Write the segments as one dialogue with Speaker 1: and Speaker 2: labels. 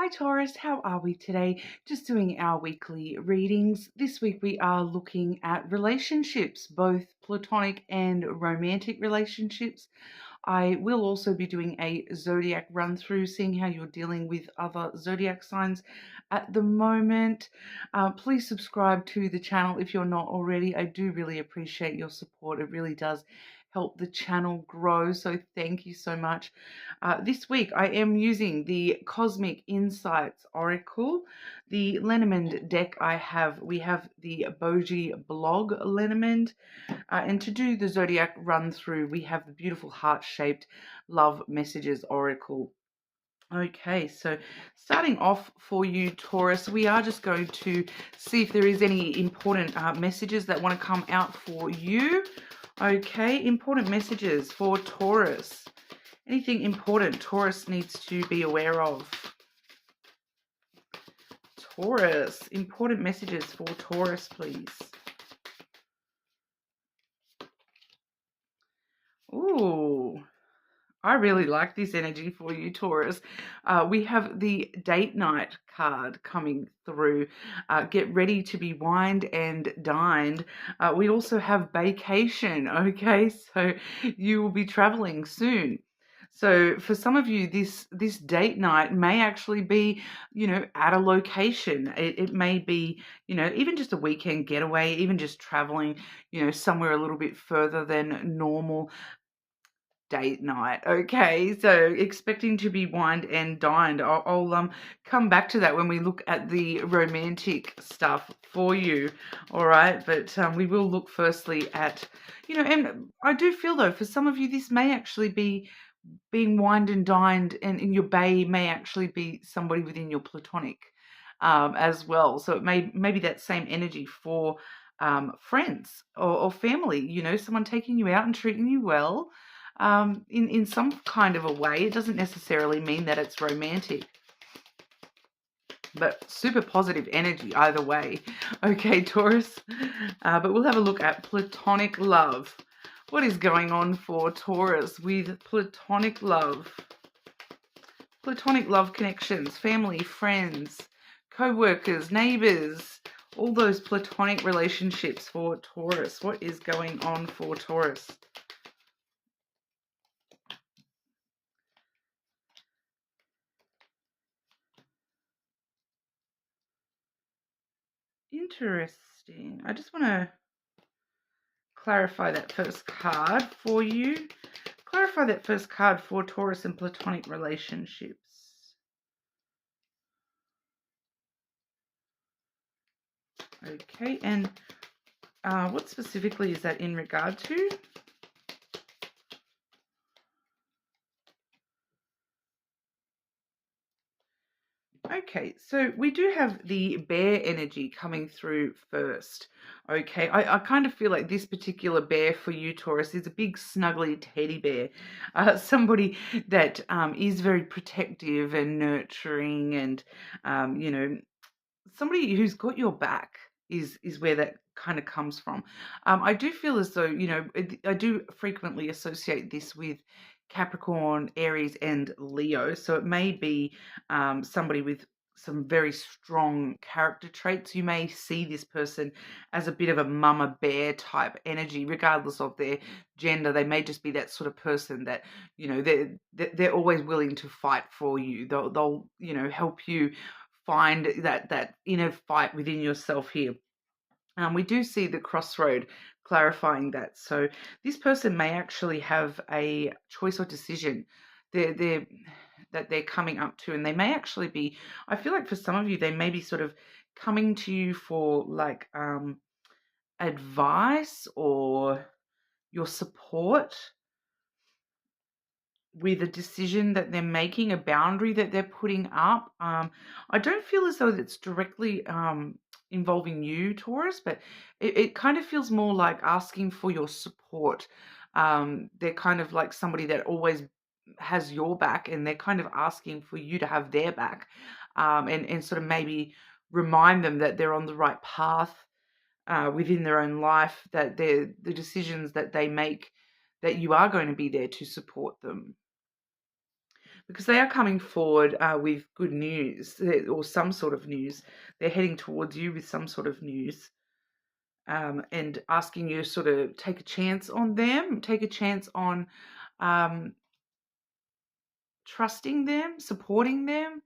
Speaker 1: Hi Taurus, how are we today? Just doing our weekly readings. This week we are looking at relationships, both platonic and romantic relationships. I will also be doing a zodiac run through, seeing how you're dealing with other zodiac signs at the moment. Please subscribe to the channel if you're not already. I do really appreciate your support. It really does help the channel grow. So thank you so much. This week I am using the Cosmic Insights Oracle, the Lenormand deck. We have the Boji blog Lenormand. And to do the zodiac run through, we have the beautiful heart-shaped love messages oracle. Okay, so starting off for you, Taurus, we are just going to see if there is any important messages that want to come out for you. Okay, important messages for Taurus. Anything important Taurus needs to be aware of? Taurus, important messages for Taurus, please. Ooh, I really like this energy for you, Taurus. We have the date night card coming through. Get ready to be wined and dined. We also have vacation, okay? So you will be traveling soon. So for some of you, this date night may actually be, at a location. It may be, even just a weekend getaway, even just traveling, somewhere a little bit further than normal. Date night. Okay, so expecting to be wined and dined. I'll come back to that when we look at the romantic stuff for you. All right, but we will look firstly at, and I do feel though for some of you this may actually be being wined and dined, and in your bae may actually be somebody within your platonic as well. So it maybe that same energy for friends or family. Someone taking you out and treating you well in some kind of a way. It doesn't necessarily mean that it's romantic, but super positive energy either way. Okay, Taurus. But we'll have a look at platonic love. What is going on for Taurus with platonic love? Platonic love connections, family, friends, co-workers, neighbors, all those platonic relationships for Taurus. What is going on for Taurus? Interesting. I just want to clarify that first card for you. Clarify that first card for Taurus and platonic relationships. Okay, and what specifically is that in regard to? Okay, so we do have the bear energy coming through first. Okay, I kind of feel like this particular bear for you, Taurus, is a big snuggly teddy bear. Somebody that is very protective and nurturing and, somebody who's got your back is where that kind of comes from. I do feel as though, I do frequently associate this with Capricorn, Aries, and Leo. So it may be somebody with some very strong character traits. You may see this person as a bit of a mama bear type energy, regardless of their gender. They may just be that sort of person that, they're always willing to fight for you. They'll help you find that inner fight within yourself here. We do see the crossroad clarifying that. So this person may actually have a choice or decision that they're coming up to, and they may actually be, I feel like for some of you, they may be sort of coming to you for like advice or your support with a decision that they're making, a boundary that they're putting up. I don't feel as though it's directly involving you, Taurus, but it kind of feels more like asking for your support. They're kind of like somebody that always has your back, and they're kind of asking for you to have their back, and sort of maybe remind them that they're on the right path within their own life, that the decisions that they make, that you are going to be there to support them. because they are coming forward with good news or some sort of news. They're heading towards you with some sort of news. And asking you to sort of take a chance on them, take a chance on trusting them, supporting them.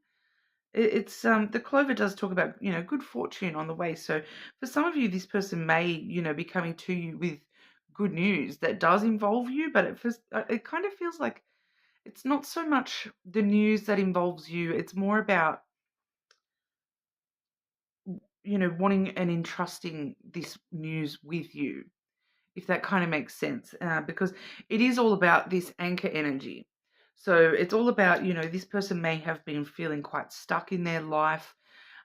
Speaker 1: It's the clover does talk about, good fortune on the way. So for some of you, this person may, be coming to you with good news that does involve you, but it kind of feels like it's not so much the news that involves you. It's more about, wanting and entrusting this news with you, if that kind of makes sense, because it is all about this anchor energy. So it's all about, this person may have been feeling quite stuck in their life,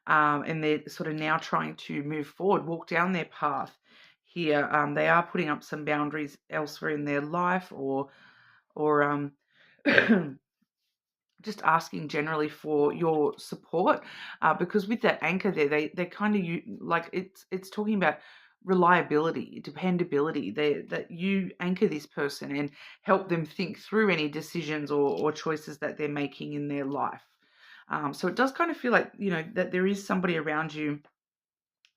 Speaker 1: and they're sort of now trying to move forward, walk down their path here. They are putting up some boundaries elsewhere in their life, or just asking generally for your support, because with that anchor there, they kind of like it's talking about reliability, dependability. That you anchor this person and help them think through any decisions or choices that they're making in their life. So it does kind of feel like, that there is somebody around you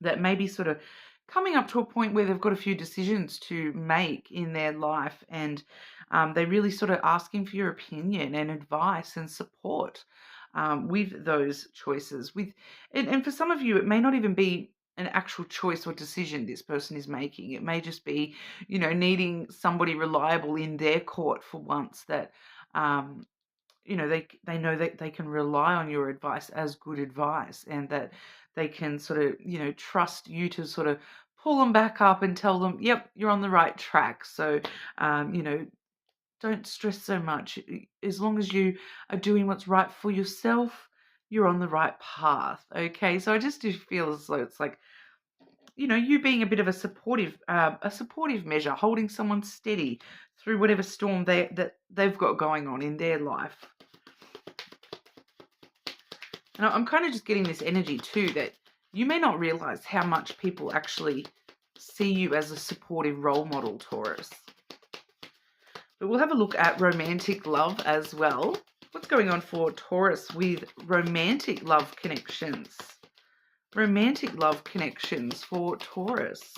Speaker 1: that may be sort of coming up to a point where they've got a few decisions to make in their life, and they're really sort of asking for your opinion and advice and support with those choices. And for some of you, it may not even be an actual choice or decision this person is making. It may just be, needing somebody reliable in their court for once, that they know that they can rely on your advice as good advice, and that they can sort of, trust you to sort of pull them back up and tell them, yep, you're on the right track. So, don't stress so much. As long as you are doing what's right for yourself, you're on the right path. Okay. So I just do feel as though it's like, you being a bit of a supportive measure, holding someone steady through whatever storm that they've got going on in their life. And I'm kind of just getting this energy too, that you may not realize how much people actually see you as a supportive role model, Taurus. But we'll have a look at romantic love as well. What's going on for Taurus with romantic love connections? Romantic love connections for Taurus.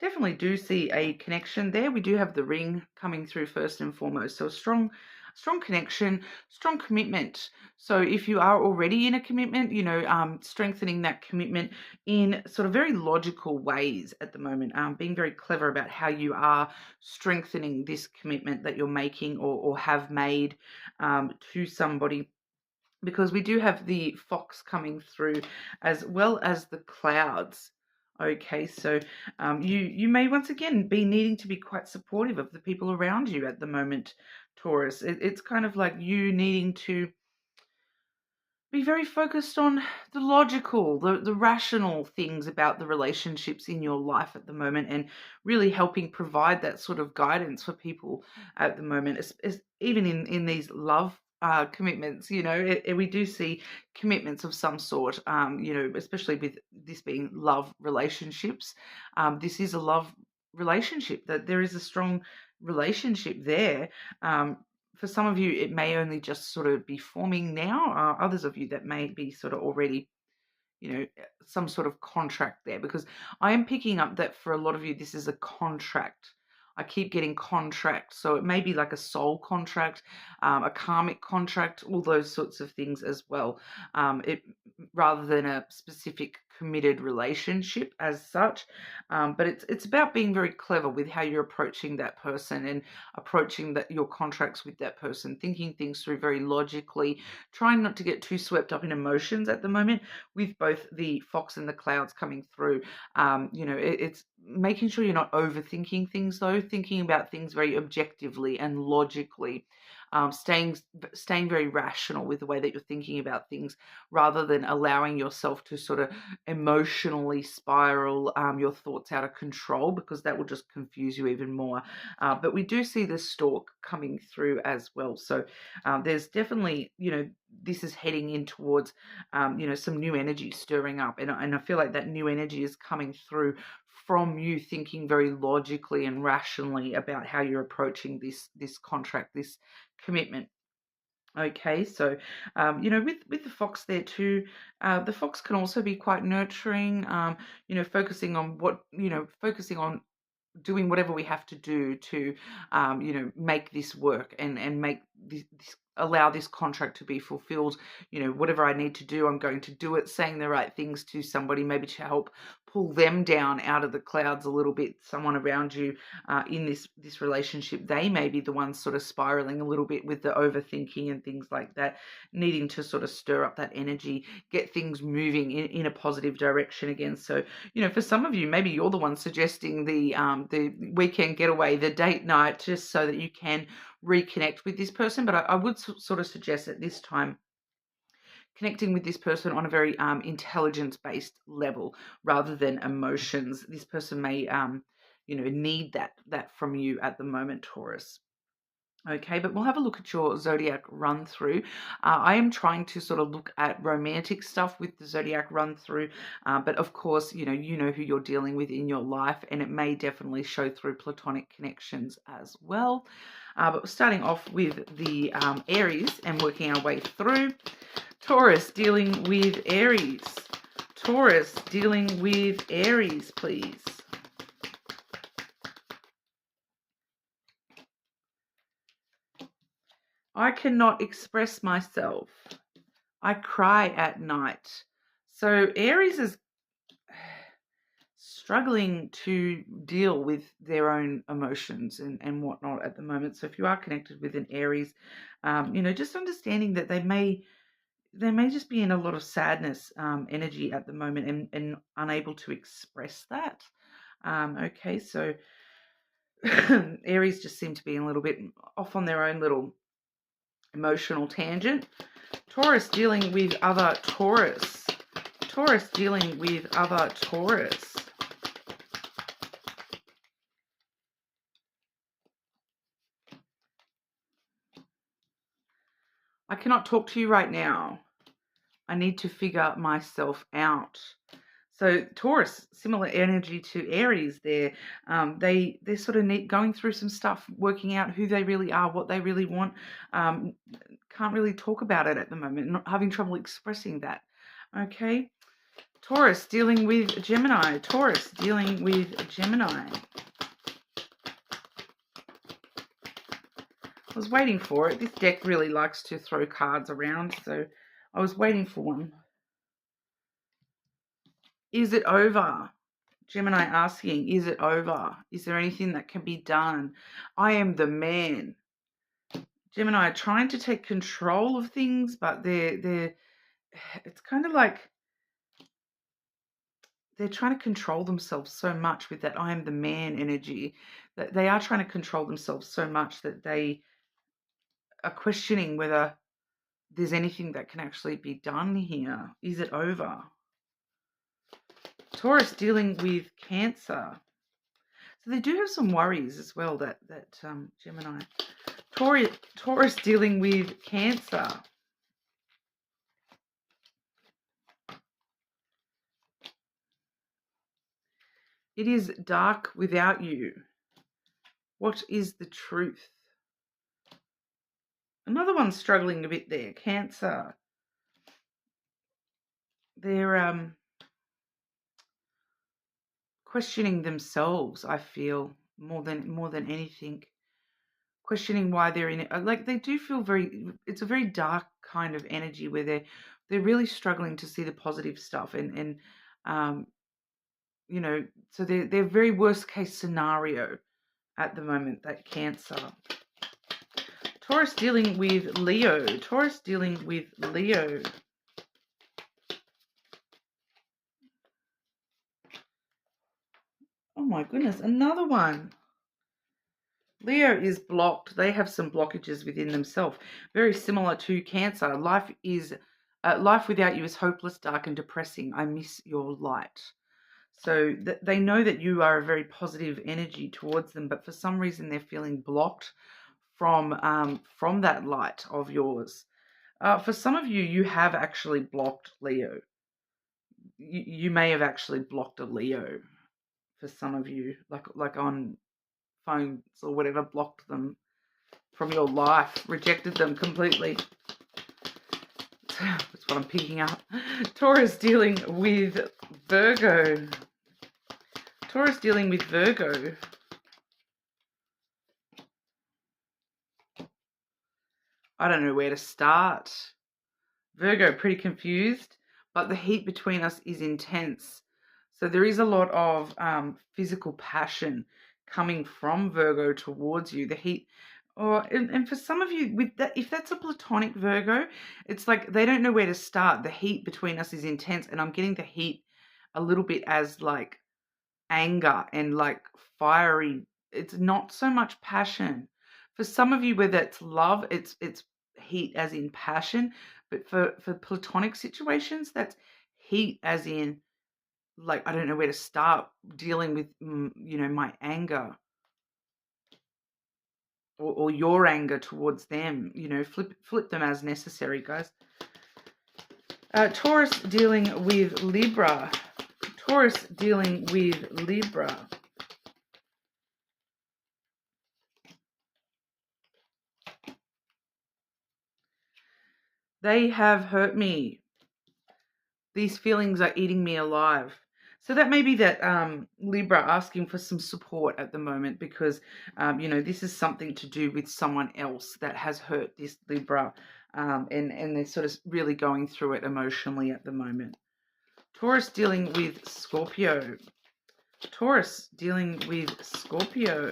Speaker 1: Definitely do see a connection there. We do have the ring coming through first and foremost. So a strong connection, strong commitment. So if you are already in a commitment, strengthening that commitment in sort of very logical ways at the moment, being very clever about how you are strengthening this commitment that you're making or have made to somebody. Because we do have the fox coming through as well as the clouds. Okay, so you may once again be needing to be quite supportive of the people around you at the moment, Taurus. It's kind of like you needing to be very focused on the logical, the rational things about the relationships in your life at the moment, and really helping provide that sort of guidance for people at the moment, even in these love commitments. We do see commitments of some sort, especially with this being love relationships. This is a love relationship, that there is a strong relationship there. For some of you, it may only just sort of be forming now. Others of you, that may be sort of already, some sort of contract there, because I am picking up that for a lot of you, this is a contract. I keep getting contract. So it may be like a soul contract, a karmic contract, all those sorts of things as well. Rather than a specific committed relationship as such. But it's about being very clever with how you're approaching that person and approaching your contracts with that person, thinking things through very logically, trying not to get too swept up in emotions at the moment, with both the fox and the clouds coming through. It's making sure you're not overthinking things, though, thinking about things very objectively and logically. staying very rational with the way that you're thinking about things, rather than allowing yourself to sort of emotionally spiral your thoughts out of control, because that will just confuse you even more. But we do see the stork coming through as well. So there's definitely, this is heading in towards, some new energy stirring up. And I feel like that new energy is coming through from you thinking very logically and rationally about how you're approaching this contract, this commitment. Okay, so with the fox there too, the fox can also be quite nurturing. Focusing on doing whatever we have to do to, make this work, and make this allow this contract to be fulfilled. Whatever I need to do, I'm going to do it, saying the right things to somebody, maybe to help pull them down out of the clouds a little bit. Someone around you in this relationship, they may be the ones sort of spiraling a little bit with the overthinking and things like that, needing to sort of stir up that energy, get things moving in a positive direction again. So, for some of you, maybe you're the one suggesting the weekend getaway, the date night, just so that you can reconnect with this person. But I would sort of suggest at this time connecting with this person on a very intelligence-based level rather than emotions. This person may need that from you at the moment, Taurus. Okay, but we'll have a look at your zodiac run through. I am trying to sort of look at romantic stuff with the zodiac run through, but of course, you know who you're dealing with in your life, and it may definitely show through platonic connections as well. But we're starting off with the Aries and working our way through. Taurus dealing with Aries. Taurus dealing with Aries, please. I cannot express myself. I cry at night. So Aries is struggling to deal with their own emotions and whatnot at the moment. So if you are connected with an Aries, just understanding that they may just be in a lot of sadness energy at the moment, and unable to express that. Okay, so Aries just seem to be a little bit off on their own little emotional tangent. Taurus dealing with other Taurus. Taurus dealing with other Taurus. I cannot talk to you right now. I need to figure myself out. So Taurus, similar energy to Aries there. They're sort of going through some stuff, working out who they really are, what they really want. Can't really talk about it at the moment, not having trouble expressing that. Okay. Taurus dealing with Gemini. Taurus dealing with Gemini. I was waiting for it. This deck really likes to throw cards around, so I was waiting for one. Is it over? Gemini asking, is it over? Is there anything that can be done? I am the man. Gemini are trying to take control of things, but it's kind of like they're trying to control themselves so much with that I am the man energy, that they are trying to control themselves so much that they are questioning whether there's anything that can actually be done here. Is it over? Taurus dealing with Cancer. So they do have some worries as well, that Gemini. Taurus dealing with Cancer. It is dark without you. What is the truth? Another one struggling a bit there, Cancer. They're questioning themselves, I feel, more than anything. Questioning why they're in it. Like, they do feel it's a very dark kind of energy where they're really struggling to see the positive stuff, and so they're very worst case scenario at the moment, that Cancer. Taurus dealing with Leo. Taurus dealing with Leo. Oh my goodness, another one. Leo is blocked. They have some blockages within themselves, very similar to Cancer. Life without you is hopeless, dark, and depressing. I miss your light. So they know that you are a very positive energy towards them, but for some reason they're feeling blocked from that light of yours. For some of you, you have actually blocked Leo. You may have actually blocked a Leo. For some of you, like on phones or whatever, blocked them from your life, rejected them completely. That's what I'm picking up. Taurus dealing with Virgo. Taurus dealing with Virgo. I don't know where to start. Virgo, pretty confused, but the heat between us is intense. So there is a lot of physical passion coming from Virgo towards you. The heat, and for some of you, with that, if that's a platonic Virgo, it's like they don't know where to start. The heat between us is intense, and I'm getting the heat a little bit as like anger and like fiery. It's not so much passion. For some of you, where that's love, it's heat as in passion. But for platonic situations, that's heat as in like I don't know where to start dealing with my anger or your anger towards them. Flip them as necessary, guys. Taurus dealing with Libra. Taurus dealing with Libra. They have hurt me. These feelings are eating me alive. So that may be that Libra asking for some support at the moment because, this is something to do with someone else that has hurt this Libra, and they're sort of really going through it emotionally at the moment. Taurus dealing with Scorpio. Taurus dealing with Scorpio.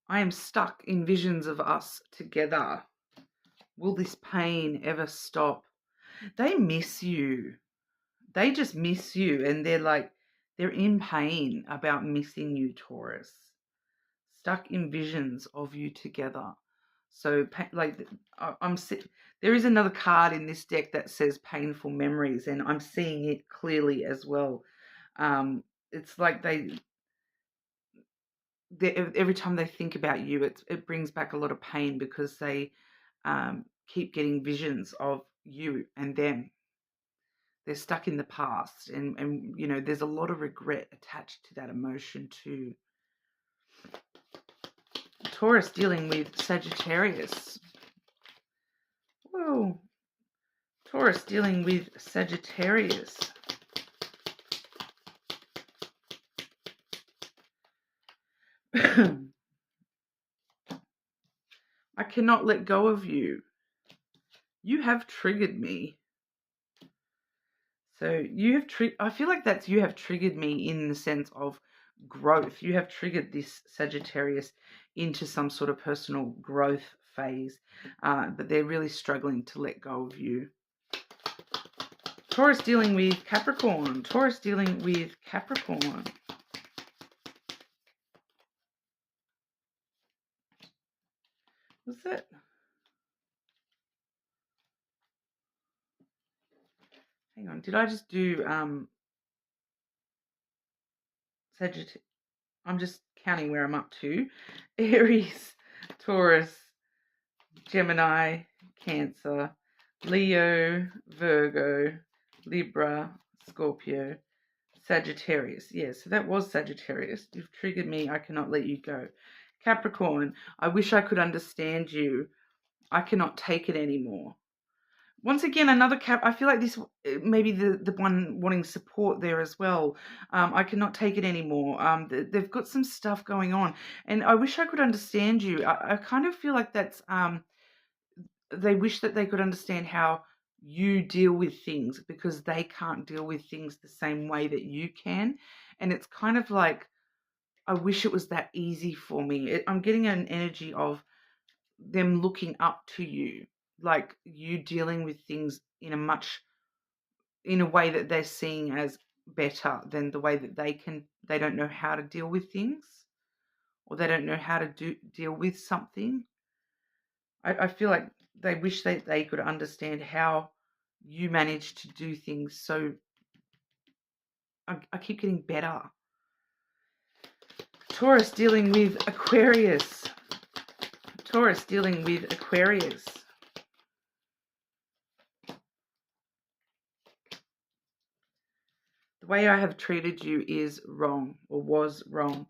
Speaker 1: I am stuck in visions of us together. Will this pain ever stop? They miss you. They just miss you, and they're in pain about missing you, Taurus. Stuck in visions of you together. So, there is another card in this deck that says painful memories, and I'm seeing it clearly as well. It's like every time they think about you, it brings back a lot of pain because they keep getting visions of you and them. They're stuck in the past, and there's a lot of regret attached to that emotion too. Taurus dealing with Sagittarius. Whoa. Taurus dealing with Sagittarius. I cannot let go of you. You have triggered me. So I feel like you have triggered me in the sense of growth. You have triggered this Sagittarius into some sort of personal growth phase, but they're really struggling to let go of you. Taurus dealing with Capricorn. Taurus dealing with Capricorn. What's that? Hang on. Did I just do Sagittarius? I'm just counting where I'm up to. Aries, Taurus, Gemini, Cancer, Leo, Virgo, Libra, Scorpio, Sagittarius. Yes, so that was Sagittarius. You've triggered me. I cannot let you go. Capricorn, I wish I could understand you. I cannot take it anymore. Once again, another I feel like this maybe the one wanting support there as well. I cannot take it anymore. They've got some stuff going on, and I wish I could understand you. I kind of feel like that's they wish that they could understand how you deal with things because they can't deal with things the same way that you can, and it's kind of like I wish it was that easy for me. I'm getting an energy of them looking up to you, like you dealing with things in a much in a way that they're seeing as better than the way that they don't know how to deal with things, or they don't know how to deal with something. I feel like they wish that they could understand how you manage to do things. So I keep getting better. Taurus dealing with Aquarius. Taurus dealing with Aquarius. The way I have treated you is wrong, or was wrong.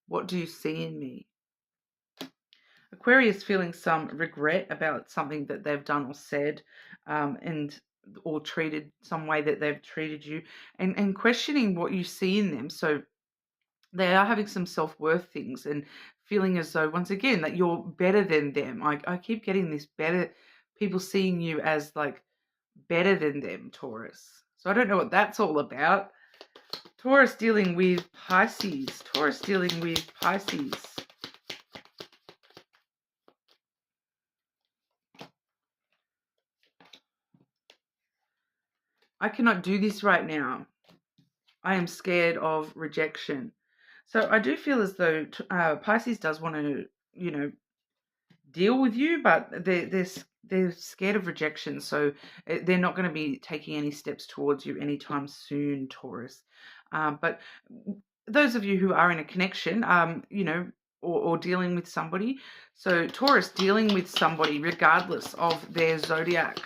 Speaker 1: What do you see in me? Aquarius feeling some regret about something that they've done or said, or treated some way that they've treated you, and questioning what you see in them. So they are having some self-worth things and feeling as though, once again, that you're better than them. I keep getting this better, people seeing you as like better than them, Taurus. So I don't know what that's all about. Taurus dealing with Pisces. Taurus dealing with Pisces. I cannot do this right now. I am scared of rejection. So I do feel as though Pisces does want to, deal with you, but they're scared of rejection. So they're not going to be taking any steps towards you anytime soon, Taurus. But those of you who are in a connection, or dealing with somebody. So Taurus dealing with somebody regardless of their zodiac.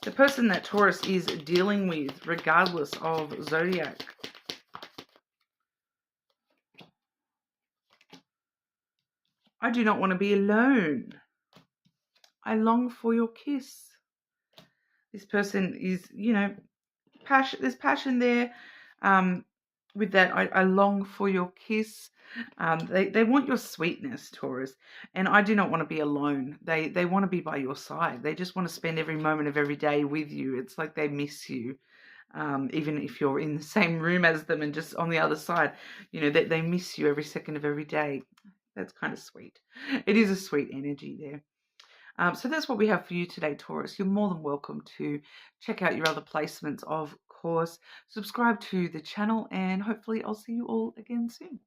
Speaker 1: The person that Taurus is dealing with, regardless of zodiac. I do not want to be alone. I long for your kiss. This person is, passion. There's passion there. With that, I long for your kiss. They want your sweetness, Taurus, and I do not want to be alone. They want to be by your side. They just want to spend every moment of every day with you. It's like they miss you, even if you're in the same room as them and just on the other side. They miss you every second of every day. That's kind of sweet. It is a sweet energy there. So that's what we have for you today, Taurus. You're more than welcome to check out your other placements, of course. Subscribe to the channel, and hopefully I'll see you all again soon.